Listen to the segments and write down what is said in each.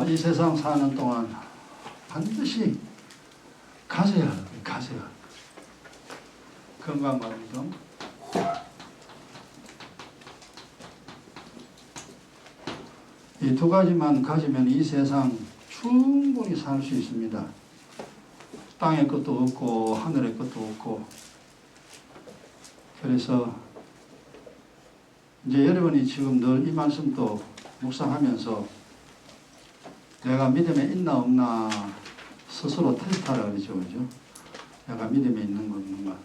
이 세상 사는 동안 반드시 가져야 할 거예요. 가져야 할 거예요. 건강 말입니다. 이 두 가지만 가지면 이 세상 충분히 살 수 있습니다. 땅의 것도 없고 하늘의 것도 없고. 그래서 이제 여러분이 지금 늘 이 말씀도 묵상하면서 내가 믿음에 있나 없나 스스로 테스트하라 그러죠. 그죠? 내가 믿음에 있는 거 없는가.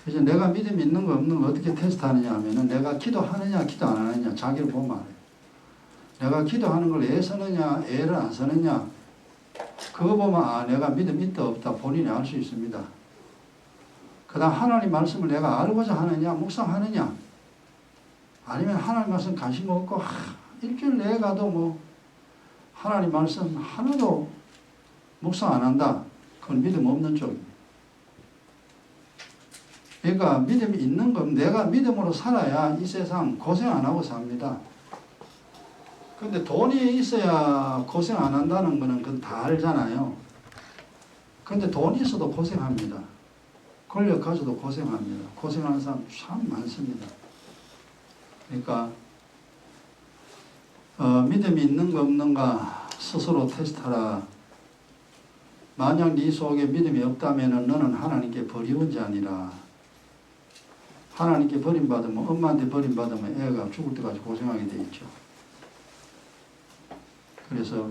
그래서 내가 믿음이 있는 거 없는 거 어떻게 테스트하느냐 하면은 내가 기도하느냐 기도 안 하느냐 자기를 보면 알아요. 내가 기도하는 걸 애쓰느냐 애를 안 쓰느냐 그거 보면 내가 믿음이 있다 없다 본인이 알 수 있습니다. 그 다음 하나님 말씀을 내가 알고자 하느냐 묵상하느냐 아니면 하나님 말씀 관심 없고 일주일 내에 가도 뭐 하나님 말씀 하나도 묵상 안 한다. 그건 믿음 없는 쪽입니다. 그러니까 믿음이 있는 건 내가 믿음으로 살아야 이 세상 고생 안 하고 삽니다. 근데 돈이 있어야 고생 안 한다는 거는 그건 다 알잖아요. 근데 돈이 있어도 고생합니다. 권력 가져도 고생합니다. 고생하는 사람 참 많습니다. 그러니까 믿음이 있는가 없는가 스스로 테스트하라. 만약 네 속에 믿음이 없다면 너는 하나님께 버리운 자니라. 하나님께 버림받으면 엄마한테 버림받으면 애가 죽을 때까지 고생하게 돼 있죠. 그래서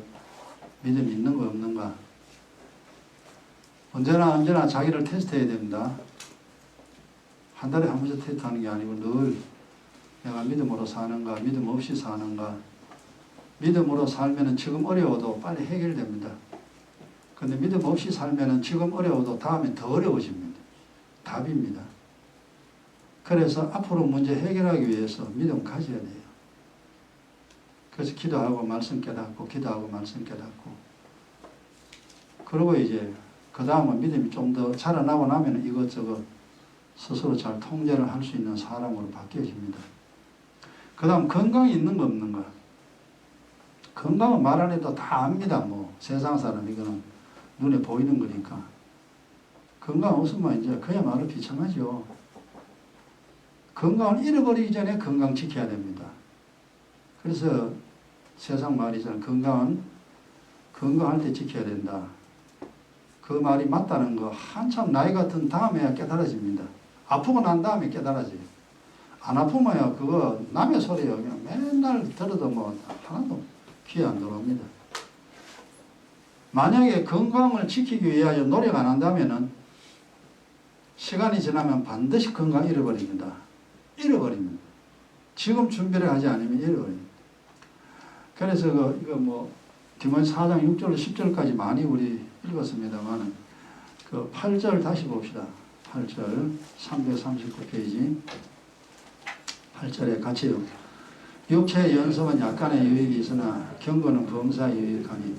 믿음이 있는 거 없는가 언제나 자기를 테스트해야 됩니다. 한 달에 한 번씩 테스트하는 게 아니고 늘 내가 믿음으로 사는가 믿음 없이 사는가. 믿음으로 살면은 지금 어려워도 빨리 해결됩니다. 근데 믿음 없이 살면은 지금 어려워도 다음엔 더 어려워집니다. 답입니다. 그래서 앞으로 문제 해결하기 위해서 믿음 가져야 돼요. 그래서 기도하고 말씀 깨닫고 기도하고 말씀 깨닫고 그리고 이제 그 다음은 믿음이 좀 더 자라나고 나면 이것저것 스스로 잘 통제를 할 수 있는 사람으로 바뀌어집니다. 그 다음 건강이 있는 거 없는가. 건강은 말 안 해도 다 압니다. 뭐 세상 사람 이거는 눈에 보이는 거니까. 건강 없으면 이제 그야말로 비참하죠. 건강을 잃어버리기 전에 건강 지켜야 됩니다. 그래서 세상 말이잖아요. 건강은 건강할 때 지켜야 된다. 그 말이 맞다는 거 한참 나이 같은 다음에야 깨달아집니다. 아프고 난 다음에 깨달아져요. 안 아프면야 그거 남의 소리예요. 그냥 맨날 들어도 뭐 하나도 귀에 안 들어옵니다. 만약에 건강을 지키기 위하여 노력 안 한다면은 시간이 지나면 반드시 건강 잃어버립니다. 잃어버립니다. 지금 준비를 하지 않으면 잃어버립니다. 그래서 이거 뭐 디모데 4장 6절 10절까지 많이 우리 읽었습니다만 그 8절 다시 봅시다. 8절 339페이지 8절에 같이요. 육체의 연습은 약간의 유익이 있으나 경건은 범사에 유익하니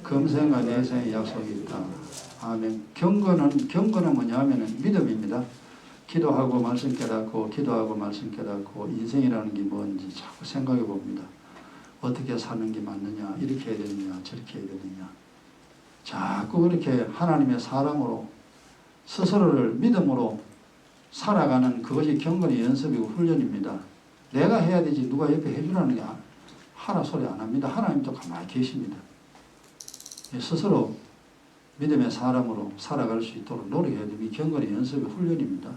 금생과 내생의 약속이 있다. 아멘. 경건은 뭐냐 하면은 믿음입니다. 기도하고 말씀 깨닫고 기도하고 말씀 깨닫고 인생이라는 게 뭔지 자꾸 생각해 봅니다. 어떻게 사는 게 맞느냐 이렇게 해야 되느냐 저렇게 해야 되느냐 자꾸 그렇게 하나님의 사랑으로 스스로를 믿음으로 살아가는 그것이 경건의 연습이고 훈련입니다. 내가 해야 되지 누가 옆에 해주라는 게 하라 소리 안 합니다. 하나님도 가만히 계십니다. 스스로 믿음의 사람으로 살아갈 수 있도록 노력해야 됩니다. 경건의 연습의 훈련입니다.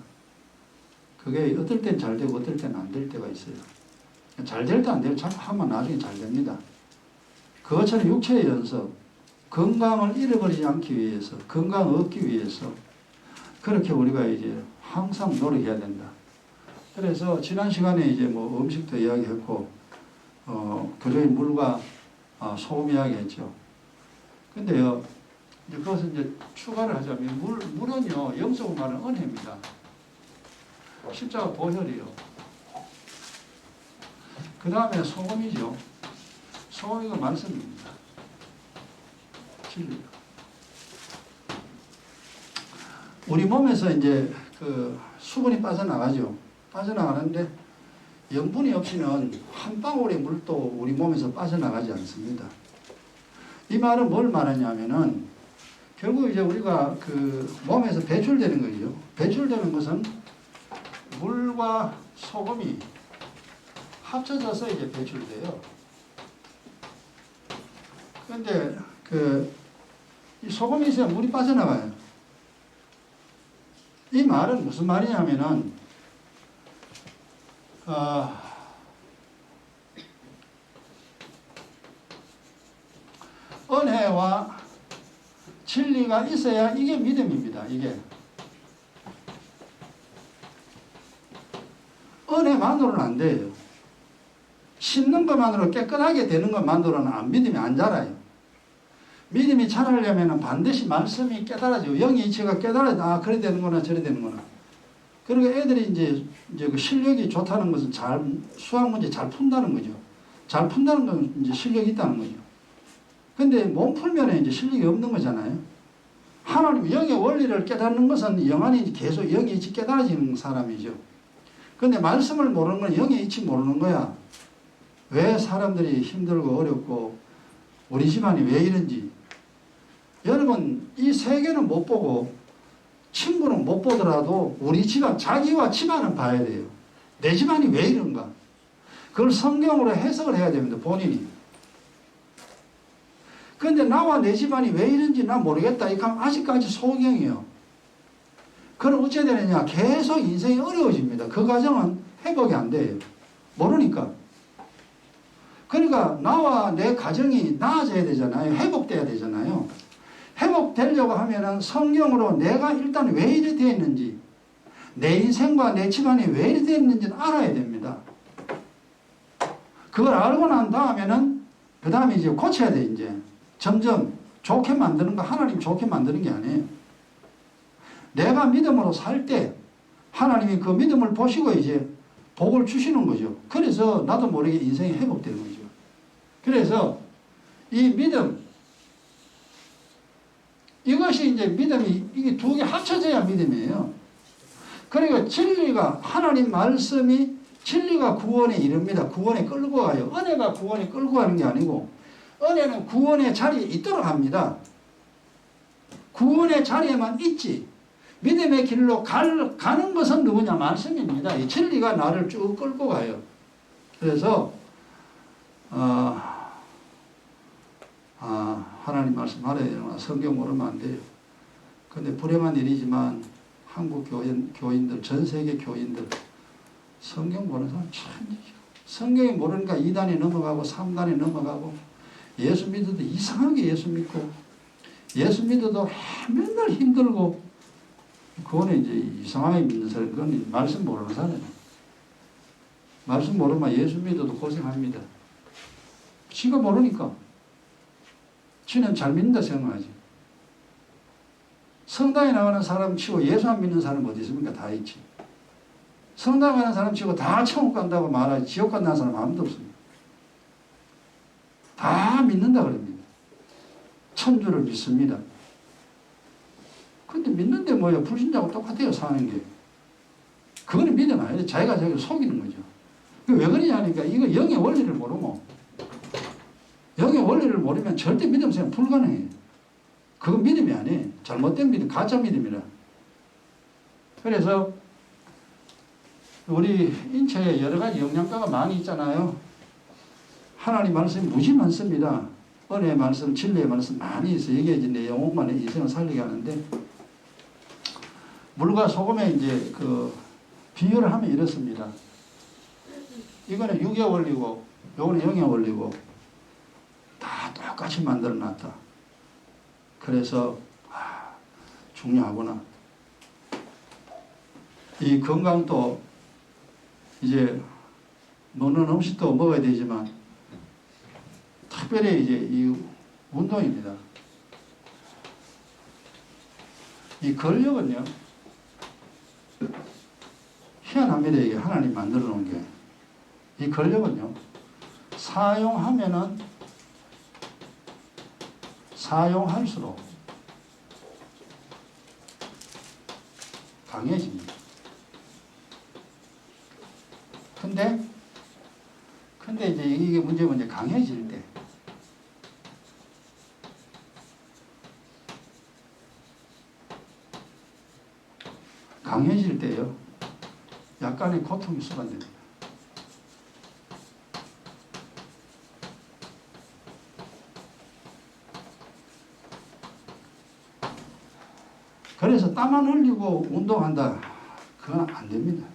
그게 어떨 땐 잘 되고 어떨 때는 안 될 때가 있어요. 잘 될 때 안 될 때 자꾸 하면 나중에 잘 됩니다. 그것처럼 육체의 연습, 건강을 잃어버리지 않기 위해서, 건강을 얻기 위해서 그렇게 우리가 이제 항상 노력해야 된다. 그래서 지난 시간에 이제 뭐 음식도 이야기했고, 교조의 물과 소금 이야기했죠. 근데요, 이제 그것을 이제 추가를 하자면 물은요 영적으로 말하는 은혜입니다. 십자가 보혈이요. 그 다음에 소금이죠. 소금이가 말씀입니다. 진리요. 우리 몸에서 이제 그 수분이 빠져나가죠. 빠져나가는데 영분이 없이는 한 방울의 물도 우리 몸에서 빠져나가지 않습니다. 이 말은 뭘 말하냐면은 결국 이제 우리가 그 몸에서 배출되는 거죠. 배출되는 것은 물과 소금이 합쳐져서 이제 배출돼요. 그런데 이 소금이 있어야 물이 빠져나가요. 이 말은 무슨 말이냐면은 은혜와 진리가 있어야 이게 믿음입니다. 이게 은혜만으로는 안 돼요. 씻는 것만으로 깨끗하게 되는 것만으로는 믿음이 안 자라요. 믿음이 자라려면 반드시 말씀이 깨달아지고 영의 이치가 깨달아져. 그래 되는구나 저래 되는구나. 그리고 애들이 이제 그 실력이 좋다는 것은 수학 문제 잘 푼다는 거죠. 잘 푼다는 건 이제 실력이 있다는 거죠. 근데 몸 풀면 이제 실력이 없는 거잖아요. 하나님 영의 원리를 깨닫는 것은 영안이 계속 영의 이치 깨달아지는 사람이죠. 근데 말씀을 모르는 건 영의 이치 모르는 거야. 왜 사람들이 힘들고 어렵고 우리 집안이 왜 이런지. 여러분 이 세계는 못 보고 친구는 못 보더라도 우리 집안, 자기와 집안은 봐야 돼요. 내 집안이 왜 이런가. 그걸 성경으로 해석을 해야 됩니다. 본인이. 그런데 나와 내 집안이 왜 이런지 난 모르겠다. 이렇게 하면 아직까지 소경이에요. 그럼 어찌해야 되느냐. 계속 인생이 어려워집니다. 그 과정은 회복이 안 돼요. 모르니까. 그러니까 나와 내 가정이 나아져야 되잖아요. 회복돼야 되잖아요. 회복되려고 하면은 성경으로 내가 일단 왜 이래 되어 있는지, 내 인생과 내 집안이 왜 이래 되어 있는지를 알아야 됩니다. 그걸 알고 난 다음에는 그 다음에 이제 고쳐야 돼. 이제 점점 좋게 만드는 거 하나님 좋게 만드는 게 아니에요. 내가 믿음으로 살 때 하나님이 그 믿음을 보시고 이제 복을 주시는 거죠. 그래서 나도 모르게 인생이 회복되는 거죠. 그래서 이 믿음, 이것이 이제 믿음이 이게 두 개 합쳐져야 믿음이에요. 그러니까 진리가 하나님 말씀이 진리가 구원에 이릅니다. 구원에 끌고 가요. 은혜가 구원에 끌고 가는 게 아니고 은혜는 구원의 자리에 있도록 합니다. 구원의 자리에만 있지. 믿음의 길로 가는 것은 누구냐? 말씀입니다. 이 진리가 나를 쭉 끌고 가요. 그래서 하나님 말씀 알아야 되나? 성경 모르면 안 돼요. 근데 불행한 일이지만 한국 교인들, 전 세계 교인들 성경 모르는 사람 천지죠. 성경이 모르니까 2단에 넘어가고 3단에 넘어가고 예수 믿어도 이상하게 예수 믿고 예수 믿어도 맨날 힘들고 그거는 이제 이상하게 믿는 사람, 그건 말씀 모르는 사람이에요. 말씀 모르면 예수 믿어도 고생합니다. 지가 모르니까. 지는 잘 믿는다 생각하지. 성당에 나가는 사람 치고 예수 안 믿는 사람 어디 있습니까? 다 있지. 성당 가는 사람 치고 다 천국 간다고 말하지 지옥 간다는 사람 아무도 없습니다. 다 믿는다 그럽니다. 천주를 믿습니다. 근데 믿는데 뭐야? 불신자하고 똑같아요, 사는 게. 그거는 믿음 아니에요. 자기가 자기를 속이는 거죠. 왜 그러냐니까 이거 영의 원리를 모르고 영의 원리를 모르면 절대 믿음 생활 불가능해요. 그건 믿음이 아니에요. 잘못된 믿음, 가짜 믿음이라. 그래서 우리 인체에 여러 가지 영양가가 많이 있잖아요. 하나님 말씀이 무지 많습니다. 은혜의 말씀, 진리의 말씀 많이 있어요. 이게 이제 내 영혼만의 인생을 살리게 하는데 물과 소금에 이제 그 비유를 하면 이렇습니다. 이거는 육의 원리고 요거는 영의 원리고 다 똑같이 만들어 놨다. 그래서 중요하구나. 이 건강도 이제 먹는 음식도 먹어야 되지만 특별히 이제 이 운동입니다. 이 근력은요 희한합니다. 이게 하나님 만들어 놓은 게. 이 근력은요 사용하면은 사용할수록 강해집니다. 근데 근데 이제 이게 문제는 이제 강해질 때. 강해질 때요. 약간의 고통이 수반됩니다. 그래서 땀 안 흘리고 운동한다. 그건 안 됩니다.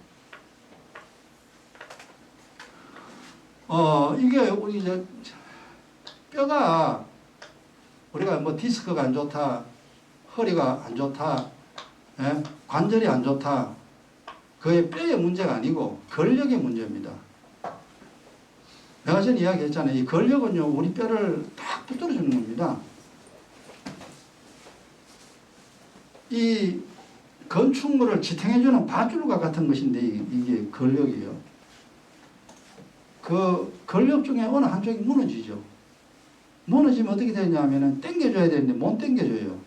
이게 우리 이제 뼈가 우리가 뭐 디스크가 안 좋다, 허리가 안 좋다, 예? 관절이 안 좋다. 그게 뼈의 문제가 아니고 근력의 문제입니다. 내가 전에 이야기했잖아요. 이 근력은요, 우리 뼈를 딱 붙들어주는 겁니다. 이 건축물을 지탱해주는 밧줄과 같은 것인데 이게 근력이에요. 그 근력 중에 어느 한쪽이 무너지죠. 무너지면 어떻게 되냐면은 당겨줘야 되는데 못 당겨줘요.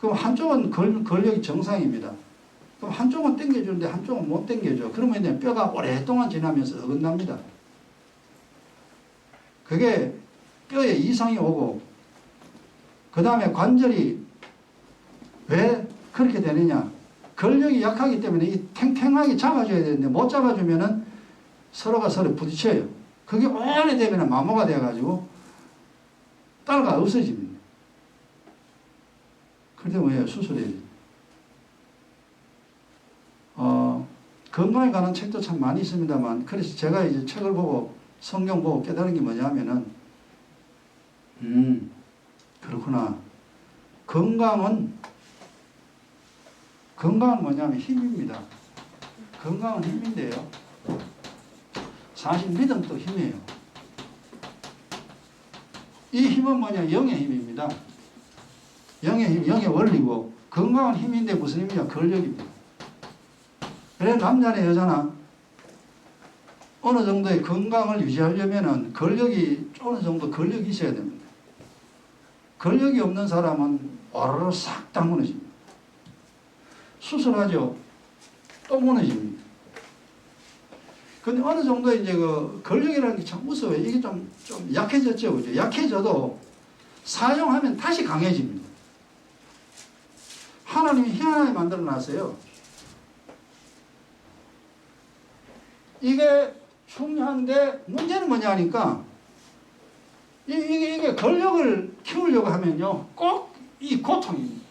그럼 한쪽은 근력이 정상입니다. 그럼 한쪽은 당겨주는데 한쪽은 못 당겨줘. 그러면 이제 뼈가 오랫동안 지나면서 어긋납니다. 그게 뼈에 이상이 오고, 그 다음에 관절이 왜 그렇게 되느냐. 근력이 약하기 때문에 이 탱탱하게 잡아줘야 되는데 못 잡아주면은 서로가 서로 부딪혀요. 그게 오래되면 마모가 돼가지고 따라가 없어집니다. 그때 뭐예요? 수술해야 돼요. 건강에 관한 책도 참 많이 있습니다만, 그래서 제가 이제 책을 보고 성경 보고 깨달은 게 뭐냐면은, 그렇구나. 건강은 뭐냐면 힘입니다. 건강은 힘인데요. 사실 믿음도 힘이에요. 이 힘은 뭐냐? 영의 힘입니다. 영의 힘, 영의 원리고, 건강은 힘인데 무슨 힘이냐? 근력입니다. 그래서 남자나 여자나 어느 정도의 건강을 유지하려면은 근력이, 어느 정도 근력이 있어야 됩니다. 근력이 없는 사람은 와르르 싹 다 무너집니다. 수술하죠. 또 무너집니다. 근데 어느 정도 이제 그 근력이라는 게 참 무서워요. 이게 좀 약해졌죠. 그죠? 약해져도 사용하면 다시 강해집니다. 하나님이 희한하게 만들어 놨어요. 이게 중요한데 문제는 뭐냐 하니까 이게 근력을 키우려고 하면요. 꼭 이 고통입니다.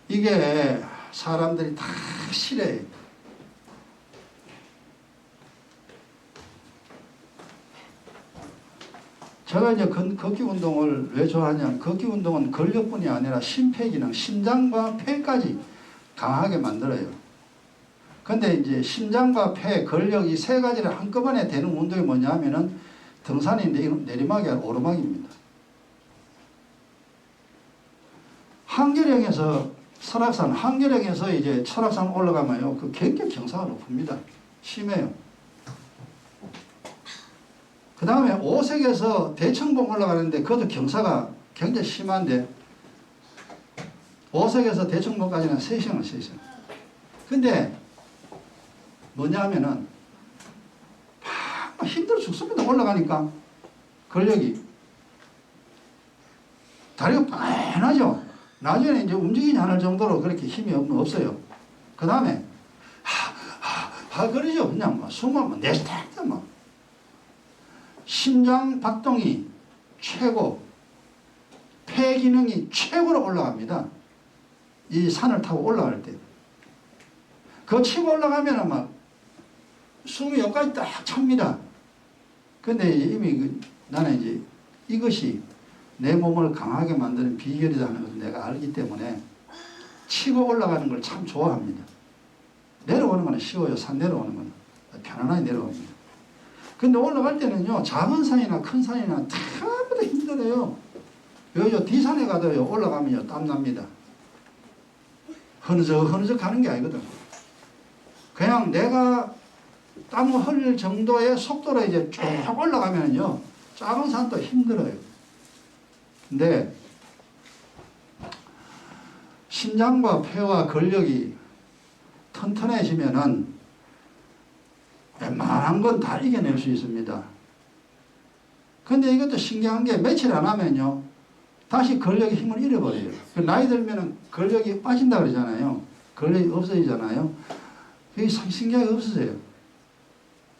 이게 사람들이 다 싫어해요. 제가 이제 걷기 운동을 왜 좋아하냐면, 걷기 운동은 근력뿐이 아니라 심폐기능, 심장과 폐까지 강하게 만들어요. 근데 이제 심장과 폐, 근력 이 세 가지를 한꺼번에 되는 운동이 뭐냐면은 등산이 내리막이 아니라 오르막입니다. 한계령에서 설악산, 한계령에서 이제 설악산 올라가면요, 그 굉장히 경사가 높습니다. 심해요. 그 다음에 오색에서 대청봉 올라가는데 그것도 경사가 굉장히 심한데, 오색에서 대청봉까지는 3시간, 3시간. 근데 뭐냐면은 힘들어 죽습니다. 올라가니까 근력이. 다리가 뻔하죠. 나중에 이제 움직이지 않을 정도로 그렇게 힘이 없어요. 그 다음에 그러죠. 그냥 막 숨을 내쉬다 막. 심장 박동이 최고, 폐 기능이 최고로 올라갑니다. 이 산을 타고 올라갈 때. 그거 치고 올라가면 막 숨이 여기까지 딱 찹니다. 근데 이미 나는 이제 이것이 내 몸을 강하게 만드는 비결이다 하는 것을 내가 알기 때문에 치고 올라가는 걸 참 좋아합니다. 내려오는 건 쉬워요. 산 내려오는 건 편안하게 내려옵니다. 근데 올라갈 때는요, 작은 산이나 큰 산이나 다보다 힘들어요. 요 뒤산에 가도요, 올라가면요, 땀납니다. 흐느적 가는 게 아니거든. 그냥 내가 땀을 흘릴 정도의 속도로 이제 쭉 올라가면요, 작은 산도 힘들어요. 근데 심장과 폐와 근력이 튼튼해지면은 웬만한 건 다 이겨낼 수 있습니다. 근데 이것도 신기한 게 며칠 안 하면요, 다시 근력의 힘을 잃어버려요. 나이 들면은 근력이 빠진다 그러잖아요. 근력이 없어지잖아요. 그게 신기하게 없어져요.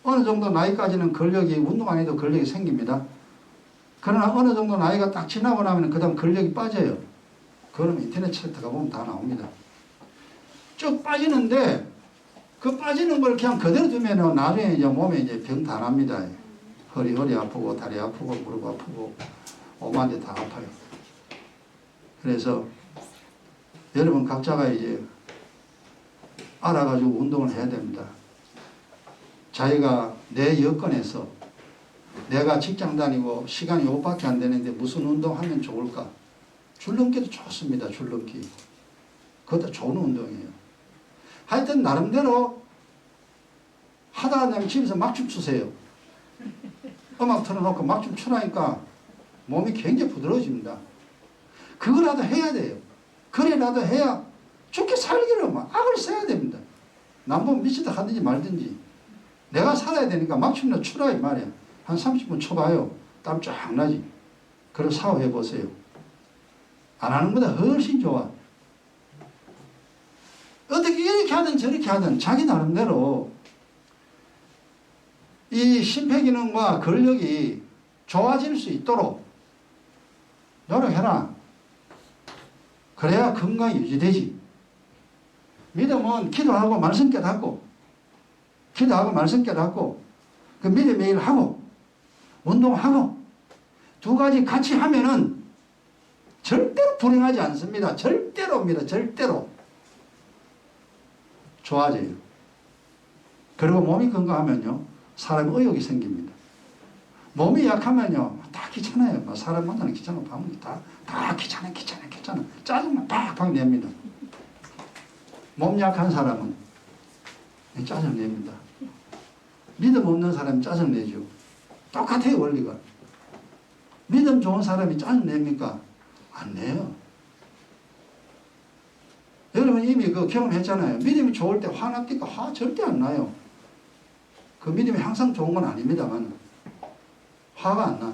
어느 정도 나이까지는 근력이, 운동 안 해도 근력이 생깁니다. 그러나 어느 정도 나이가 딱 지나고 나면 그 다음 근력이 빠져요. 그러면 인터넷 찾아가 보면 다 나옵니다. 쭉 빠지는데 그 빠지는 걸 그냥 그대로 두면 나중에 이제 몸에 이제 병 다 납니다. 허리 아프고 다리 아프고 무릎 아프고 오만 데 다 아파요. 그래서 여러분 각자가 이제 알아가지고 운동을 해야 됩니다. 자기가 내 여건에서 내가 직장 다니고 시간이 5밖에 안 되는데 무슨 운동하면 좋을까? 줄넘기도 좋습니다. 줄넘기. 그것도 좋은 운동이에요. 하여튼 나름대로 하다가 나면 집에서 막 춤 추세요. 음악 틀어놓고 막 춤 추라니까 몸이 굉장히 부드러워집니다. 그거라도 해야 돼요. 그래라도 해야 좋게 살기로 막 악을 써야 됩니다. 남보면 미치다 하든지 말든지 내가 살아야 되니까 막 춤이나 추라 이 말이야. 한 30분 쳐봐요. 땀 쫙 나지. 그럼 샤워해 보세요. 안 하는 것보다 훨씬 좋아. 어떻게 이렇게 하든 저렇게 하든 자기 나름대로 이 심폐기능과 근력이 좋아질 수 있도록 노력해라. 그래야 건강이 유지되지. 믿음은 기도하고 말씀 깨닫고, 기도하고 말씀 깨닫고, 그 믿음 매일 하고, 운동하고, 두 가지 같이 하면은 절대로 불행하지 않습니다. 절대로입니다. 절대로. 좋아져요. 그리고 몸이 건강하면요, 사람이 의욕이 생깁니다. 몸이 약하면요, 다 귀찮아요. 사람 만나는 귀찮아. 밤은 다 귀찮아. 짜증만 팍팍 냅니다. 몸 약한 사람은 짜증 냅니다. 믿음 없는 사람이 짜증 내죠. 똑같아요, 원리가. 믿음 좋은 사람이 짜증 냅니까? 안 내요. 여러분 이미 그 경험했잖아요. 믿음이 좋을 때 화납니까? 화 절대 안 나요. 그 믿음이 항상 좋은 건 아닙니다만 화가 안 나.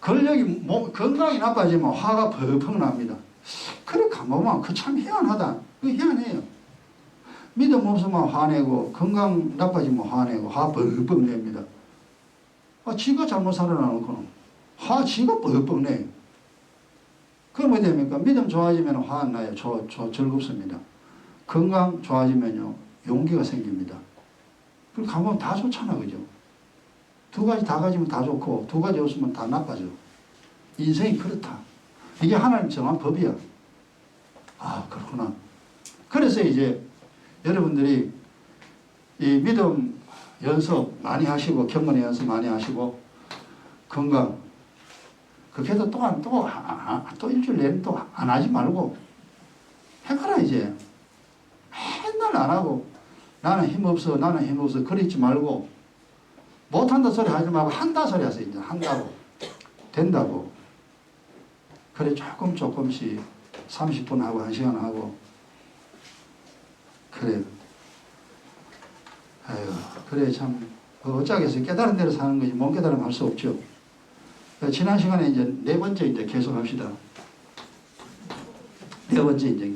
근력이 건강이 나빠지면 화가 펑펑 납니다. 그래 가만보면 그 참 희한하다. 그 희한해요. 믿음 없으면 화내고 건강 나빠지면 화내고 화 펑펑 냅니다. 지가 잘못 살아나놓고는 화 지가 펑펑 내요. 그럼 뭐 됩니까? 믿음 좋아지면 화 안 나요. 즐겁습니다. 건강 좋아지면요, 용기가 생깁니다. 그럼 가면 다 좋잖아, 그죠? 두 가지 다 가지면 다 좋고, 두 가지 없으면 다 나빠져. 인생이 그렇다. 이게 하나님 정한 법이야. 아, 그렇구나. 그래서 이제 여러분들이 이 믿음 연습 많이 하시고, 경건의 연습 많이 하시고, 건강, 그렇게도 또 일주일 내내 또 안 하지 말고 해봐라, 이제. 맨날 안 하고, 나는 힘없어, 그래 있지 말고, 못한다 소리 하지 말고, 한다 소리 하세요, 이제. 한다고. 된다고. 그래, 조금씩 30분 하고, 1시간 하고. 그래. 아유, 그래, 참. 어쩌겠어요. 깨달은 대로 사는 거지, 못 깨달으면 할 수 없죠. 지난 시간에 이제 네 번째 이제 계속 합시다. 네 번째 이제.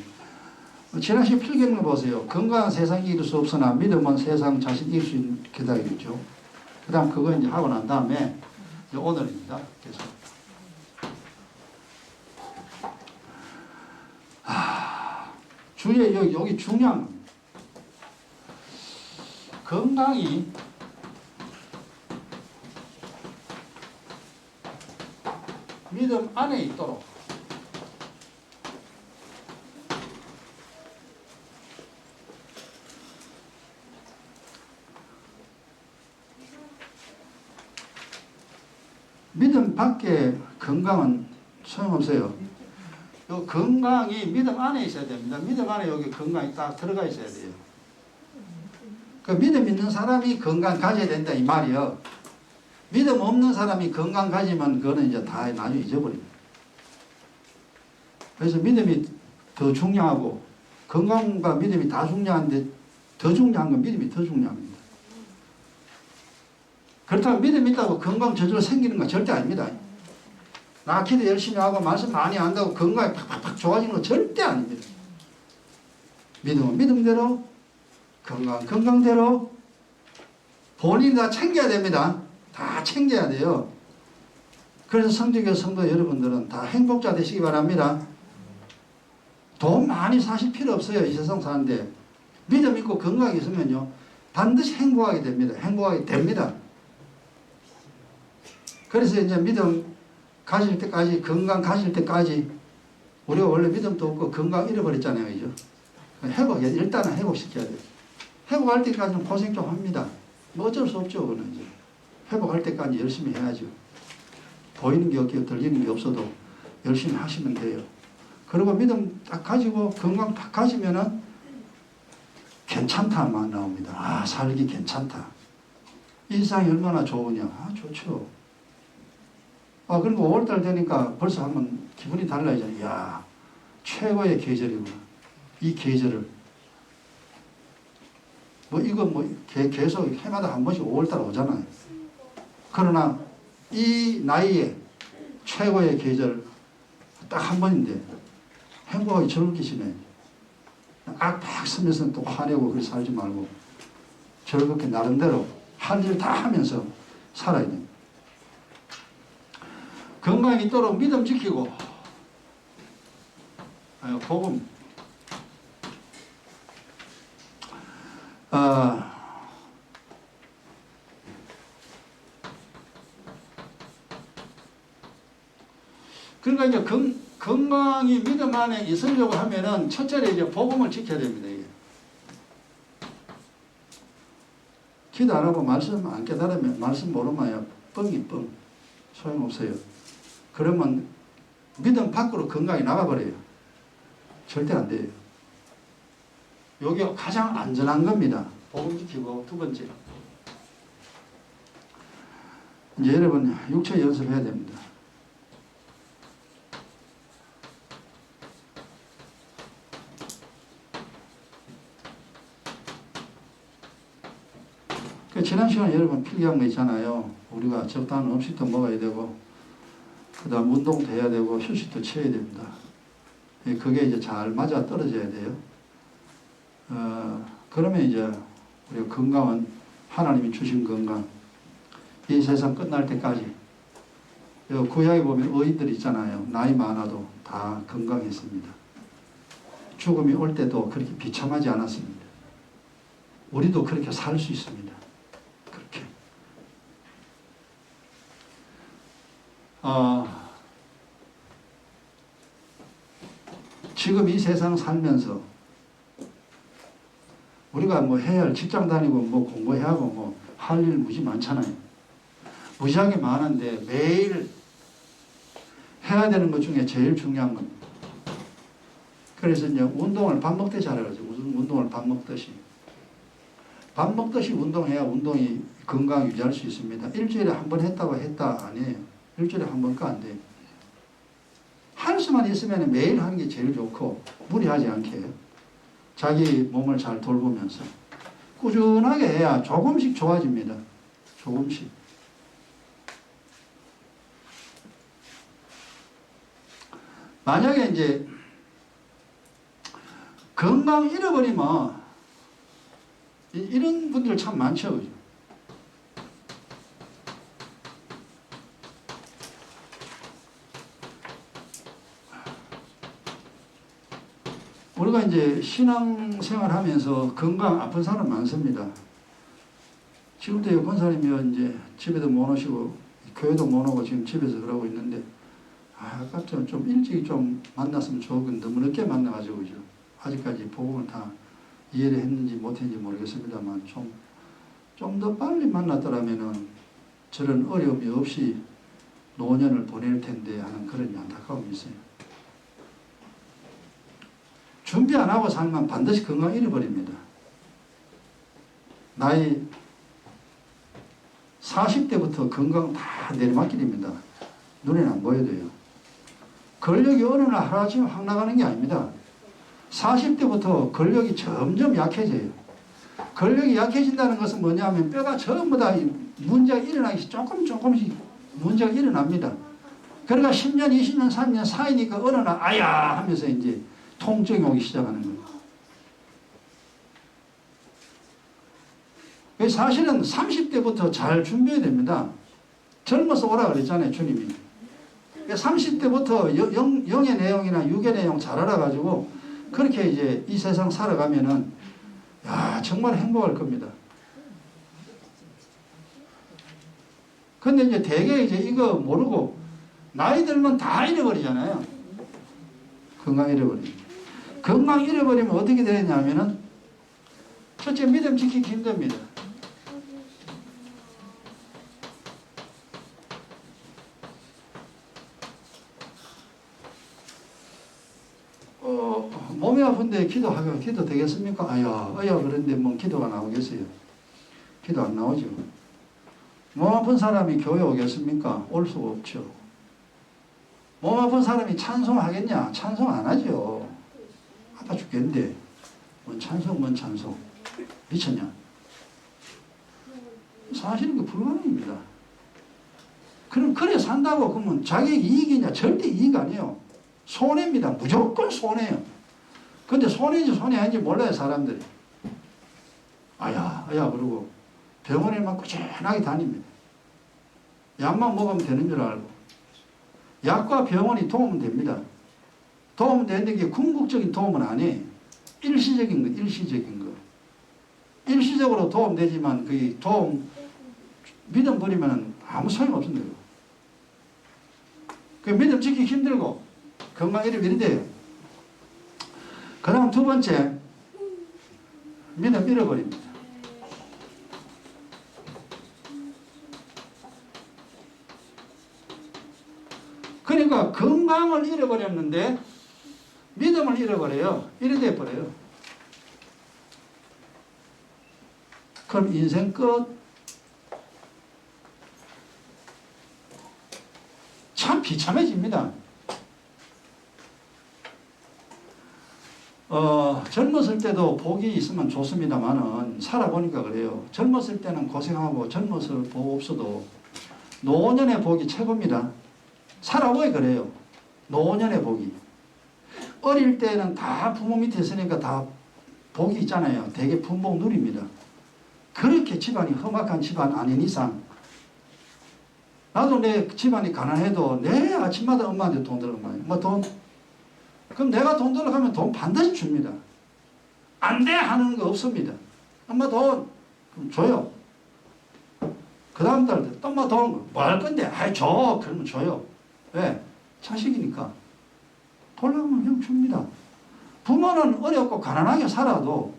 지난 시간 필기하는 거 보세요. 건강한 세상이 이룰 수 없으나 믿음은 세상 자신 이길 수 있는 기다리겠죠. 그 다음 그거 이제 하고 난 다음에 이제 오늘입니다. 계속. 주위에 여기 중요한 겁니다. 건강이 믿음 안에 있도록 믿음 밖에 건강은 소용없어요. 요 건강이 믿음 안에 있어야 됩니다. 믿음 안에 여기 건강이 딱 들어가 있어야 돼요. 그 믿음 있는 사람이 건강 가져야 된다 이 말이요. 믿음 없는 사람이 건강 가지면 그거는 이제 다 나중에 잊어버립니다. 그래서 믿음이 더 중요하고 건강과 믿음이 다 중요한데 더 중요한 건 믿음이 더 중요합니다. 그렇다고 믿음이 있다고 건강 저절로 생기는 건 절대 아닙니다. 나 기도 열심히 하고 말씀 많이 한다고 건강이 팍팍팍 좋아지는 건 절대 아닙니다. 믿음은 믿음대로, 건강은 건강대로 본인이 다 챙겨야 됩니다. 다 챙겨야 돼요. 그래서 성직교 성도 여러분들은 다 행복자 되시기 바랍니다. 돈 많이 사실 필요 없어요. 이 세상 사는데 믿음 있고 건강이 있으면요 반드시 행복하게 됩니다. 행복하게 됩니다. 그래서 이제 믿음 가질 때까지, 건강 가질 때까지 우리가 원래 믿음도 없고 건강 잃어버렸잖아요. 그죠? 일단은 회복시켜야 돼요. 회복할 때까지는 고생 좀 합니다. 뭐 어쩔 수 없죠. 그거는 이제 회복할 때까지 열심히 해야죠. 보이는 게 없고 들리는 게 없어도 열심히 하시면 돼요. 그리고 믿음 딱 가지고 건강 딱 가지면은 괜찮다만 나옵니다. 아, 살기 괜찮다. 일상이 얼마나 좋으냐. 아, 좋죠. 아, 그리고 5월달 되니까 벌써 한번 기분이 달라지잖아요. 이야, 최고의 계절이구나. 이 계절을. 계속 해마다 한 번씩 5월달 오잖아요. 그러나 이 나이에 최고의 계절 딱 한 번인데 행복하게 즐겁게 지내. 악팍 쓰면서 또 화내고 그렇게 살지 말고 즐겁게 나름대로 할 일 다 하면서 살아야 됩니다. 건강이 있도록 믿음 지키고 복음 그러니까 이제 건강이 믿음 안에 있으려고 하면은 첫째로 이제 복음을 지켜야 됩니다. 이게. 기도 안 하고 말씀 안 깨달으면 말씀 모르면 뻥이 뻥 소용없어요. 그러면 믿음 밖으로 건강이 나가버려요. 절대 안 돼요. 이게 가장 안전한 겁니다. 복음 지키고 두 번째 이제 여러분 육체 연습해야 됩니다. 지난 시간에 여러분 필기한 거 있잖아요. 우리가 적당한 음식도 먹어야 되고 그 다음 운동도 해야 되고 휴식도 취해야 됩니다. 그게 이제 잘 맞아 떨어져야 돼요. 그러면 이제 우리가 건강은 하나님이 주신 건강 이 세상 끝날 때까지 구약에 보면 의인들 있잖아요. 나이 많아도 다 건강했습니다. 죽음이 올 때도 그렇게 비참하지 않았습니다. 우리도 그렇게 살 수 있습니다. 그렇게 지금 이 세상 살면서 우리가 뭐 해야 할 직장 다니고 뭐 공부해야 하고 뭐 할 일 무지 많잖아요. 무지하게 많은데 매일 해야 되는 것 중에 제일 중요한 건 그래서 이제 운동을 밥 먹듯이 하라 그러죠. 운동을 밥 먹듯이. 밥 먹듯이 운동해야 운동이 건강 유지할 수 있습니다. 일주일에 한 번 했다고 했다 아니에요. 일주일에 한 번가 안 돼요. 할 수만 있으면 매일 하는 게 제일 좋고 무리하지 않게 자기 몸을 잘 돌보면서 꾸준하게 해야 조금씩 좋아집니다. 조금씩. 만약에 이제 건강 잃어버리면 이런 분들 참 많죠. 그죠? 우리가 이제 신앙생활 하면서 건강 아픈 사람 많습니다. 지금도 권사님이 이제 집에도 못 오시고 교회도 못 오고 지금 집에서 그러고 있는데 아깝죠. 좀 일찍 좀 만났으면 좋겠는데 너무 늦게 만나가지고 그죠? 아직까지 복음을 다 이해를 했는지 못했는지 모르겠습니다만 좀 더 빨리 만났더라면은 저런 어려움이 없이 노년을 보낼 텐데 하는 그런 안타까움이 있어요. 준비 안 하고 살면 반드시 건강 잃어버립니다. 나이 40대부터 건강 다 내리막길입니다. 눈에는 안 보여도요. 근력이 어느 날 하루아침에 확 나가는 게 아닙니다. 40대부터 근력이 점점 약해져요. 근력이 약해진다는 것은 뭐냐면 뼈가 전부 다 문제가 일어나기 조금씩 문제가 일어납니다. 그러니까 10년, 20년, 30년 사이니까 어느 날 아야 하면서 이제 통증이 오기 시작하는 거예요. 사실은 30대부터 잘 준비해야 됩니다. 젊어서 오라 그랬잖아요, 주님이. 30대부터 영의 내용이나 육의 내용 잘 알아가지고 그렇게 이제 이 세상 살아가면은 야, 정말 행복할 겁니다. 근데 이제 대개 이제 이거 모르고 나이 들면 다 잃어버리잖아요. 건강 잃어버리면. 건강 잃어버리면 어떻게 되냐면은 첫째 믿음 지키기 힘듭니다. 몸이 아픈데 기도 되겠습니까? 아야 그런데 뭐 기도가 나오겠어요? 기도 안 나오죠. 몸 아픈 사람이 교회 오겠습니까? 올 수가 없죠. 몸 아픈 사람이 찬송하겠냐? 찬송 안 하죠. 아파 죽겠는데 뭔 찬송 미쳤냐? 사실은 그 불가능입니다. 그럼 그래 산다고 그러면 자기 이익이냐? 절대 이익 아니에요. 손해입니다. 무조건 손해요. 근데 손해인지 손해 아닌지 몰라요, 사람들이. 아야 그러고 병원에만 꾸준하게 다닙니다. 약만 먹으면 되는 줄 알고. 약과 병원이 도움은 됩니다. 도움은 되는데 게 궁극적인 도움은 아니에요. 일시적인 거. 일시적으로 도움되지만 그 도움 믿음 버리면 아무 소용 없습니다. 그 믿음 지키기 힘들고 건강 잃으면 돼요. 그 다음 두 번째, 믿음 잃어버립니다. 그러니까 건강을 잃어버렸는데 믿음을 잃어버려요. 이래 돼버려요. 그럼 인생 끝. 참 비참해집니다. 젊었을 때도 복이 있으면 좋습니다만은 살아보니까 그래요. 젊었을 때는 고생하고 젊었을 복 없어도 노년의 복이 최고입니다. 살아보니 그래요. 노년의 복이. 어릴 때는 다 부모 밑에 있으니까 다 복이 있잖아요. 되게 분복 누립니다. 그렇게 집안이 험악한 집안 아닌 이상 나도 내 집안이 가난해도 내 아침마다 엄마한테 돈 들어가면 뭐 돈 그럼 내가 돈 들어가면 돈 반드시 줍니다. 안 돼 하는 거 없습니다. 엄마 돈 그럼 줘요. 그 다음 달 또 엄마 돈 뭐 할 건데 아이 줘 그러면 줘요. 왜? 자식이니까. 돌아가면 형 줍니다. 부모는 어렵고 가난하게 살아도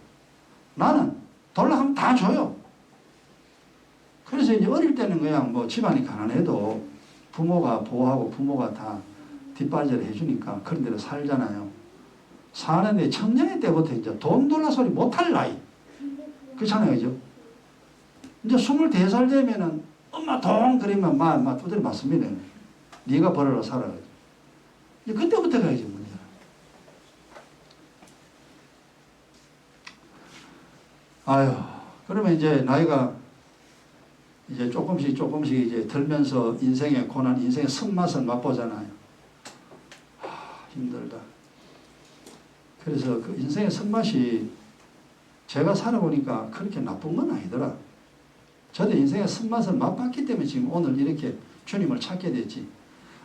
나는 돌아가면 다 줘요. 그래서 이제 어릴 때는 그냥 뭐 집안이 가난해도 부모가 보호하고 부모가 다 뒷바라지를 해주니까 그런 데로 살잖아요. 사는데 청년의 때부터 이제 돈 돌라 소리 못할 나이. 그렇잖아요. 그죠? 이제 24살 되면은 엄마 돈 그러면 막 두드려 맞습니다. 네가 벌어라 살아. 이제 그때부터 가야지 문제가. 아유, 그러면 이제 나이가 이제 조금씩 이제 들면서 인생의 고난, 인생의 쓴맛을 맛보잖아요. 힘들다. 그래서 그 인생의 쓴맛이 제가 살아보니까 그렇게 나쁜 건 아니더라. 저도 인생의 쓴맛을 맛봤기 때문에 지금 오늘 이렇게 주님을 찾게 됐지.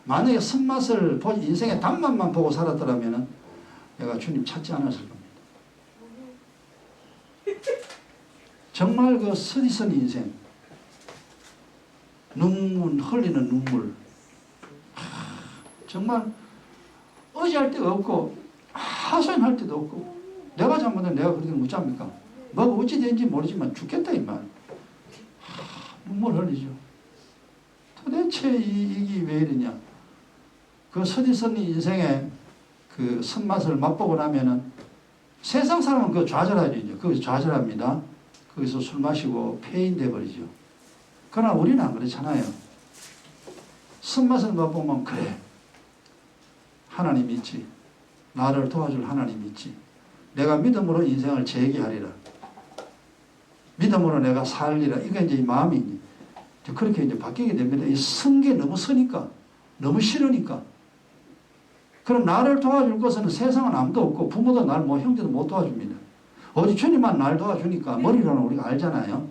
만약에 쓴맛을 인생의 단맛만 보고 살았더라면 내가 주님 찾지 않았을 겁니다. 정말 그 서디선 인생, 흘리는 눈물, 정말 의지할 데가 없고 하소연할 데도 없고 내가 잘못하면 내가 그렇게 묻잡니까? 뭐가 어찌 된지 모르지만 죽겠다 이 말. 눈물 흘리죠. 도대체 이게 왜 이러냐. 그 서디선 인생의 그 쓴맛을 맛보고 나면은 세상 사람은 그거 좌절하죠. 이제 거기서 좌절합니다. 거기서 술 마시고 폐인돼 버리죠. 그러나 우리는 안 그렇잖아요. 쓴맛을 맛보면 그래 하나님 있지. 나를 도와줄 하나님 있지. 내가 믿음으로 인생을 재기하리라. 믿음으로 내가 살리라. 이게 이제 이 마음이 이제 그렇게 이제 바뀌게 됩니다. 이 성게 너무 서니까, 너무 싫으니까. 그럼 나를 도와줄 것은 세상은 아무도 없고 부모도 날 뭐 형제도 못 도와줍니다. 오직 주님만 날 도와주니까 머리로는 우리가 알잖아요.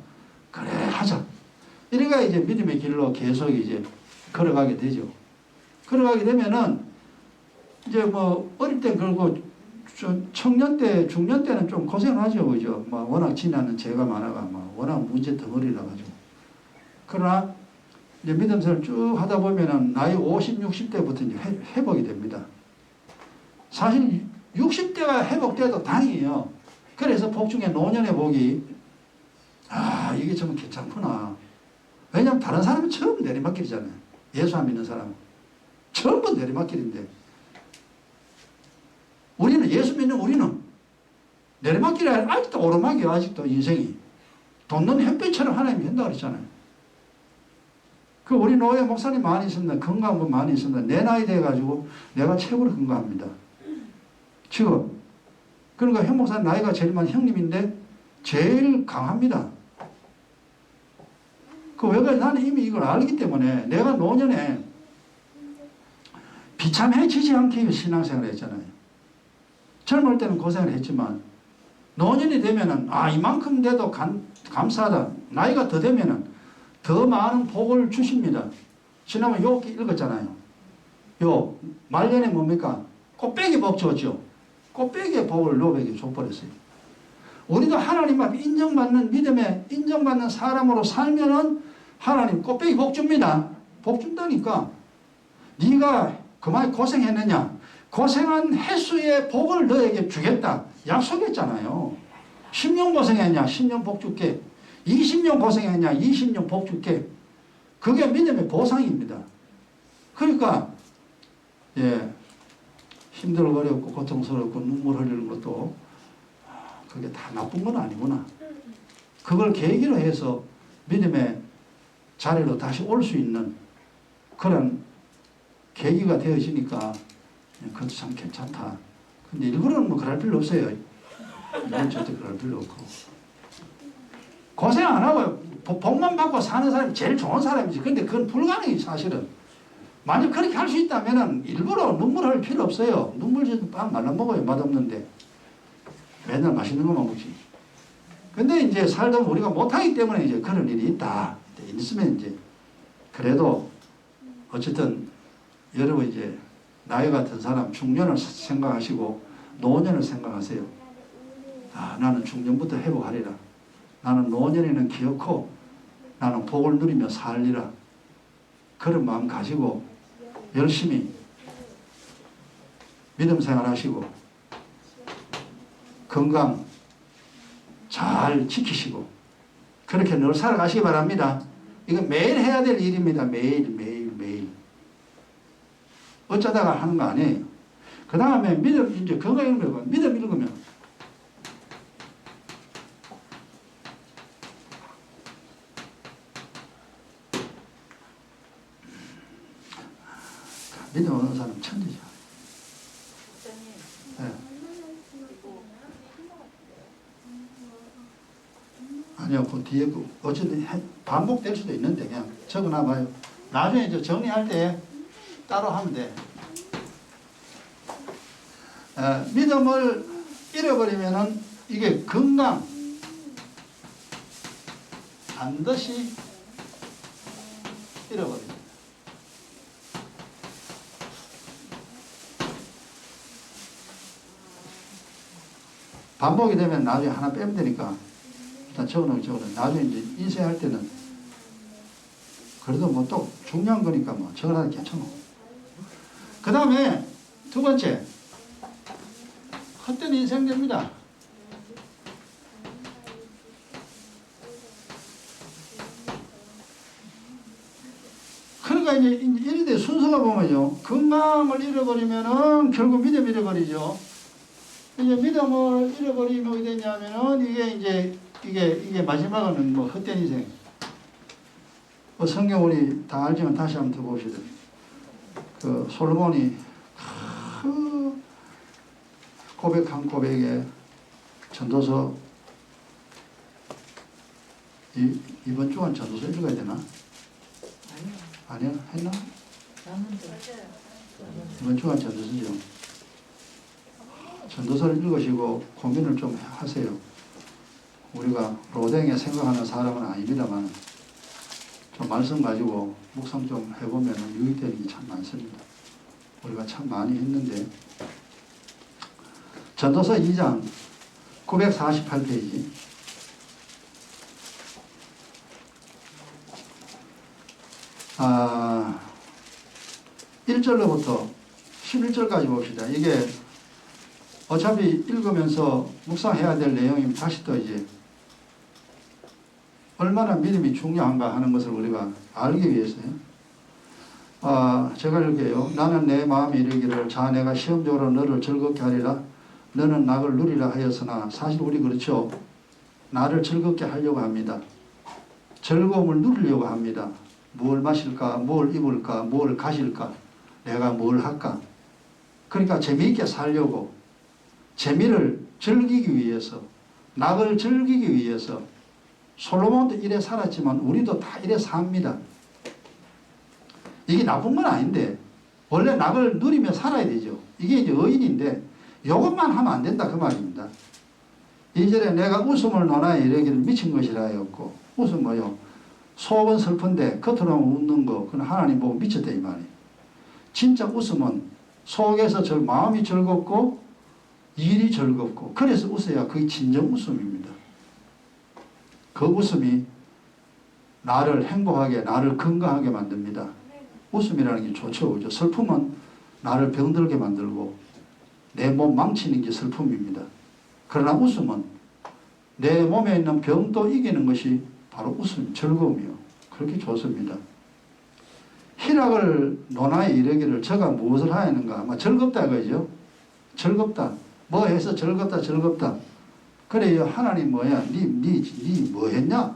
그래 하자. 이래가 이제 믿음의 길로 계속 이제 걸어가게 되죠. 걸어가게 되면은 이제 뭐 어릴 때 그리고 청년 때, 중년 때는 좀 고생하죠, 그죠? 막 워낙 지나는 죄가 많아가 막 워낙 문제 덩어리라 가지고. 그러나 이제 믿음생활 쭉 하다 보면은 나이 50, 60대부터 이제 회복이 됩니다. 사실 60대가 회복돼도 다행이에요. 그래서 복중에 노년의 복이 이게 좀 괜찮구나. 왜냐하면 다른 사람은 처음 내리막길이잖아요. 예수 안 믿는 사람은 전부 내리막길인데 우리는 예수 믿는 우리는 내리막길이 아니라 아직도 오르막이에요. 아직도 인생이 돋는 햇빛처럼 하나님이 한다고 그랬잖아요. 그 우리 노예 목사님 많이 있습니다. 건강한 분 많이 있습니다. 내 나이 돼가지고 내가 최고로 건강합니다. 지금 그러니까 현 목사님 나이가 제일 많은 형님인데 제일 강합니다. 그 왜 그래? 나는 이미 이걸 알기 때문에 내가 노년에 비참해지지 않게 신앙생활을 했잖아요. 젊을 때는 고생을 했지만 노년이 되면은 이만큼 돼도 감사하다. 나이가 더 되면은 더 많은 복을 주십니다. 지난번 요 읽었잖아요. 요 말년에 뭡니까? 꽃배기 복 줬죠. 꽃배기의 복을 노백에 줘버렸어요. 우리도 하나님 앞에 인정받는 믿음에 인정받는 사람으로 살면은 하나님 꽃배기 복 줍니다. 복 준다니까. 네가 그만큼 고생했느냐? 고생한 횟수의 복을 너에게 주겠다. 약속했잖아요. 10년 고생했냐? 10년 복 줄게. 20년 고생했냐? 20년 복 줄게. 그게 믿음의 보상입니다. 그러니까 힘들고 어렵고 고통스럽고 눈물 흘리는 것도 그게 다 나쁜 건 아니구나. 그걸 계기로 해서 믿음의 자리로 다시 올 수 있는 그런 계기가 되어지니까 그것도 참 괜찮다. 근데 일부러는 뭐 그럴 필요 없어요. 이건 절대 그럴 필요 없고. 고생 안 하고 복만 받고 사는 사람이 제일 좋은 사람이지. 근데 그건 불가능해 사실은. 만약 그렇게 할 수 있다면 일부러 눈물 흘릴 필요 없어요. 눈물 좀 빵 말라 먹어요. 맛없는데. 맨날 맛있는 것만 먹지. 근데 이제 살다 보면 우리가 못하기 때문에 이제 그런 일이 있다. 있으면 이제 그래도 어쨌든 여러분 이제 나이가 든 사람 중년을 생각하시고 노년을 생각하세요. 나는 중년부터 회복하리라. 나는 노년에는 기어코 나는 복을 누리며 살리라. 그런 마음 가지고 열심히 믿음 생활하시고 건강 잘 지키시고 그렇게 늘 살아가시기 바랍니다. 이건 매일 해야 될 일입니다. 매일. 어쩌다가 하는 거 아니에요. 그 다음에 믿음, 이제 건강 읽으면, 믿음 읽으면 믿음 없는 사람 천지죠. 네. 아니요, 그 뒤에 어쨌든 반복될 수도 있는데 그냥 적어놔봐요. 나중에 이제 정리할 때 따로 하면 돼. 믿음을 잃어버리면은 이게 건강 반드시 잃어버립니다. 반복이 되면 나중에 하나 빼면 되니까 일단 적어놓으면 나중에 이제 인쇄할 때는 그래도 뭐 또 중요한 거니까 뭐 적어놔도 괜찮아. 그 다음에 두 번째 헛된 인생 됩니다. 그러니까 이제 이래 순서가 보면요. 건강을 잃어버리면은 결국 믿음 잃어버리죠. 이제 믿음을 잃어버리면 어떻게 되냐면은 이게 마지막은 뭐 헛된 인생. 성경 우리 다 알지만 다시 한번 더 봅시다. 그 솔로몬이 고백한 고백에 전도서 이번 주간 전도서 읽어야 되나? 아니야? 했나? 이번 주간 전도서죠. 전도서를 읽으시고 고민을 좀 하세요. 우리가 로댕에 생각하는 사람은 아닙니다만 좀 말씀 가지고 묵상 좀 해보면 유익되는 게 참 많습니다. 우리가 참 많이 했는데 전도서 2장 948페이지 아, 1절로부터 11절까지 봅시다. 이게 어차피 읽으면서 묵상해야 될 내용이면 다시 또 이제 얼마나 믿음이 중요한가 하는 것을 우리가 알기 위해서요. 제가 읽게요. 나는 내 마음에 이르기를 자 내가 시험적으로 너를 즐겁게 하리라. 너는 낙을 누리라 하였으나 사실 우리 그렇죠. 나를 즐겁게 하려고 합니다. 즐거움을 누리려고 합니다. 뭘 마실까, 뭘 입을까, 뭘 가질까, 내가 뭘 할까. 그러니까 재미있게 살려고 재미를 즐기기 위해서 낙을 즐기기 위해서 솔로몬도 이래 살았지만 우리도 다 이래 삽니다. 이게 나쁜 건 아닌데 원래 낙을 누리며 살아야 되죠. 이게 이제 의인인데 이것만 하면 안 된다 그 말입니다. 2절에 내가 웃음을 논하여 이르기를 미친 것이라 하였고 웃음 뭐요? 속은 슬픈데 겉으로는 웃는 거 그건 하나님 보고 미쳤다 이 말이에요. 진짜 웃음은 속에서 저 마음이 즐겁고 일이 즐겁고 그래서 웃어야 그게 진정 웃음입니다. 그 웃음이 나를 행복하게 나를 건강하게 만듭니다. 웃음이라는 게 좋죠. 그죠? 슬픔은 나를 병들게 만들고 내 몸 망치는 게 슬픔입니다. 그러나 웃음은 내 몸에 있는 병도 이기는 것이 바로 웃음, 즐거움이요. 그렇게 좋습니다. 희락을 논하여 이르기를 저가 무엇을 하였는가? 아마 즐겁다 이거죠. 즐겁다. 뭐 해서 즐겁다. 그래요. 하나님 뭐야? 니 뭐 했냐?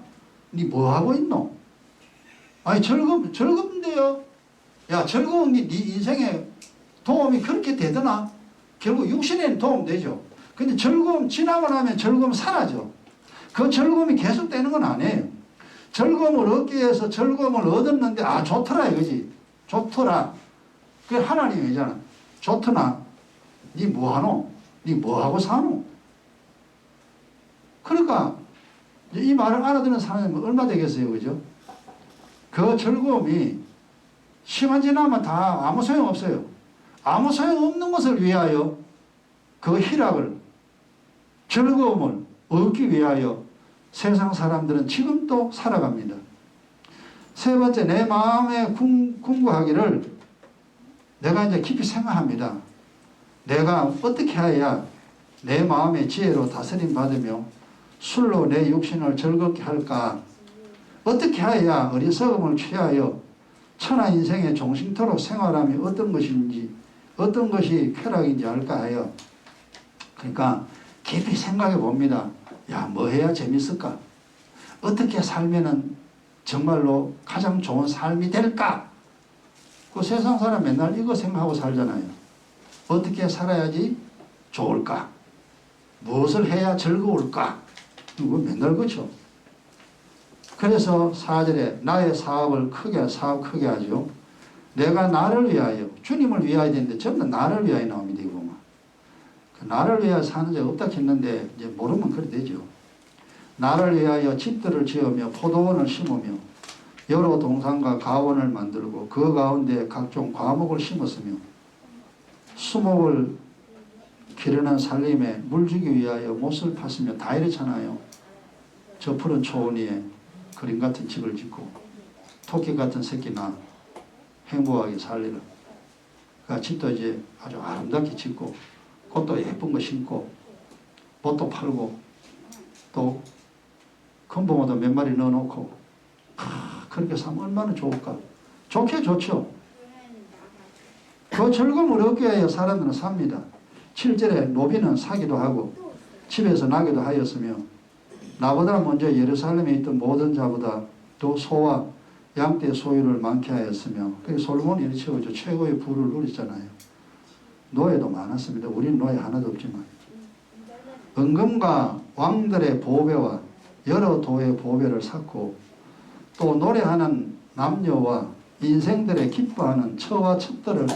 니 뭐 하고 있노? 아니 즐겁는데요. 야 즐거운 게 네 인생에 도움이 그렇게 되더나? 결국 육신에는 도움 되죠. 근데 즐거움 지나고 나면 즐거움 사라져. 그 즐거움이 계속되는 건 아니에요. 즐거움을 얻기 위해서 즐거움을 얻었는데 좋더라 이거지. 좋더라. 그게 하나님이잖아. 좋더나 니 뭐하노? 니 뭐하고 사노? 그러니까 이 말을 알아듣는 사람이 얼마 되겠어요. 그죠? 그 즐거움이 시간 지나면 다 아무 소용없어요. 아무 소용없는 것을 위하여 그 희락을 즐거움을 얻기 위하여 세상 사람들은 지금도 살아갑니다. 세 번째 내 마음에 궁구하기를 내가 이제 깊이 생각합니다. 내가 어떻게 해야 내 마음의 지혜로 다스림 받으며 술로 내 육신을 즐겁게 할까? 어떻게 해야 어리석음을 취하여 천하 인생의 종식토록 생활함이 어떤 것인지 어떤 것이 쾌락인지 알까 하여 그러니까 깊이 생각해 봅니다. 야, 뭐 해야 재밌을까? 어떻게 살면은 정말로 가장 좋은 삶이 될까? 그 세상 사람 맨날 이거 생각하고 살잖아요. 어떻게 살아야지 좋을까? 무엇을 해야 즐거울까? 이거 맨날 그렇죠. 그래서 4절에 나의 사업 크게 하죠. 내가 나를 위하여 주님을 위하여 되는데 전부 나를 위하여 나옵니다. 이거 보면. 나를 위하여 사는 자 없다 했는데 이제 모르면 그래 되죠. 나를 위하여 집들을 지으며 포도원을 심으며 여러 동산과 가원을 만들고 그 가운데 각종 과목을 심었으며 수목을 기르는 살림에 물주기 위하여 못을 팠으며 다 이렇잖아요. 저 푸른 초원 위에 그림 같은 집을 짓고 토끼 같은 새끼나 행복하게 살리라. 그 집도 이제 아주 아름답게 짓고 꽃도 예쁜 거 심고 봇도 팔고 또 금붕어도 몇 마리 넣어놓고 그렇게 살면 얼마나 좋을까. 좋게 좋죠. 그 즐거움을 얻기 위하여 사람들은 삽니다. 7절에 노비는 사기도 하고 집에서 나기도 하였으며 나보다 먼저 예루살렘에 있던 모든 자보다 또 소와 양떼 소유를 많게 하였으며 솔로몬이 이렇게 최고의 부를 누렸잖아요. 노예도 많았습니다. 우리는 노예 하나도 없지만 은금과 왕들의 보배와 여러 도의 보배를 샀고 또 노래하는 남녀와 인생들의 기뻐하는 처와 첩들을